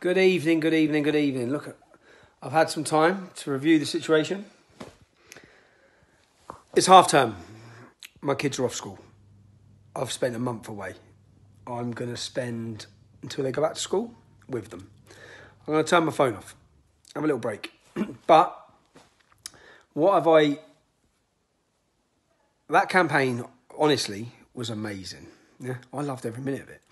Good evening, good evening, good evening. Look, I've had some time to review the situation. It's half term. My kids are off school. I've spent a month away. I'm going to spend, until they go back to school, with them. I'm going to turn my phone off. Have a little break. But, that campaign, honestly, was amazing. Yeah, I loved every minute of it.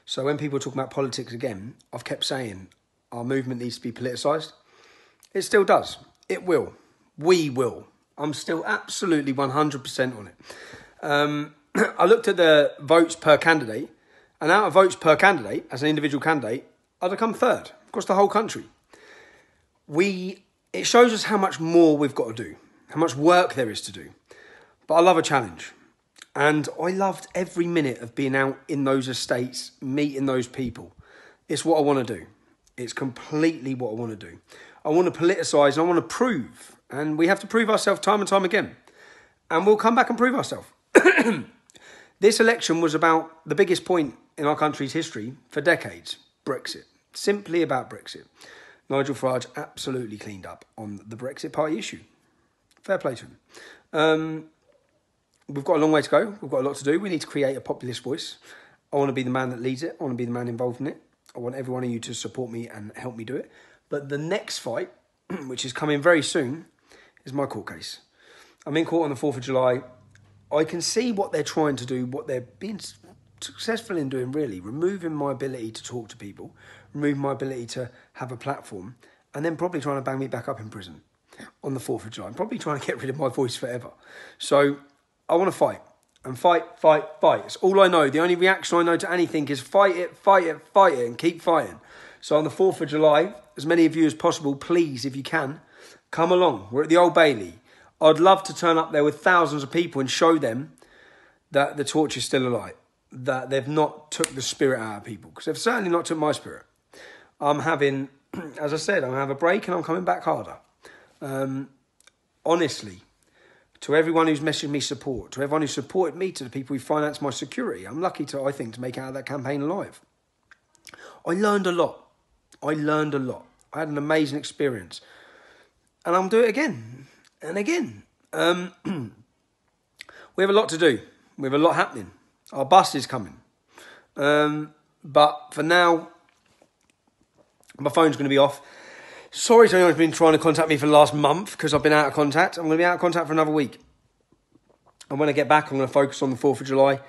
So when people talk about politics again, I've kept saying our movement needs to be politicised. It still does. It will. We will. I'm still absolutely 100% on it. I looked at the votes per candidate, and out of votes per candidate, as an individual candidate, I'd have come third across the whole country. It shows us how much more we've got to do, how much work there is to do. But I love a challenge. And I loved every minute of being out in those estates, meeting those people. It's what I want to do. It's completely what I want to do. I want to politicise and I want to prove. And we have to prove ourselves time and time again. And we'll come back and prove ourselves. This election was about the biggest point in our country's history for decades. Brexit. Simply about Brexit. Nigel Farage absolutely cleaned up on the Brexit Party issue. Fair play to him. We've got a long way to go. We've got a lot to do. We need to create a populist voice. I want to be the man that leads it. I want to be the man involved in it. I want every one of you to support me and help me do it. But the next fight, which is coming very soon, is my court case. I'm in court on the 4th of July. I can see what they're trying to do, what they're being successful in doing, really. Removing my ability to talk to people, removing my ability to have a platform, and then probably trying to bang me back up in prison on the 4th of July. I'm probably trying to get rid of my voice forever. So I want to fight. And fight. It's all I know. The only reaction I know to anything is fight it, and keep fighting. So on the 4th of July, as many of you as possible, please, if you can, come along. We're at the Old Bailey. I'd love to turn up there with thousands of people and show them that the torch is still alight, that they've not took the spirit out of people, because they've certainly not took my spirit. I'm having, as I said, I'm going to have a break and I'm coming back harder. Honestly, to everyone who's messaged me support, to everyone who supported me, to the people who financed my security, I'm lucky to make it out of that campaign alive. I learned a lot. I had an amazing experience. And I'll do it again and again. We have a lot to do. We have a lot happening. Our bus is coming. But for now, my phone's going to be off. Sorry to anyone who's been trying to contact me for the last month because I've been out of contact. I'm going to be out of contact for another week. And when I get back, I'm going to focus on the 4th of July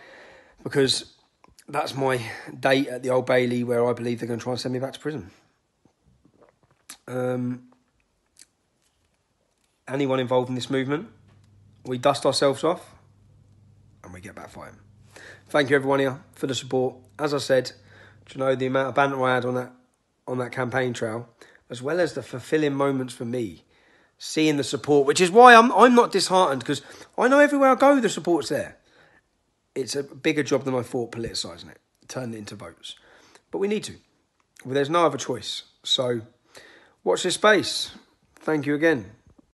because that's my date at the Old Bailey where I believe they're going to try and send me back to prison. Anyone involved in this movement, we dust ourselves off and we get back fighting. Thank you everyone here for the support. As I said, do you know the amount of banter I had on that campaign trail, as well as the fulfilling moments for me, seeing the support, which is why I'm not disheartened, because I know everywhere I go the support's there. It's a bigger job than I thought, politicising it, turning it into votes. But we need to. Well, there's no other choice. So watch this space. Thank you again.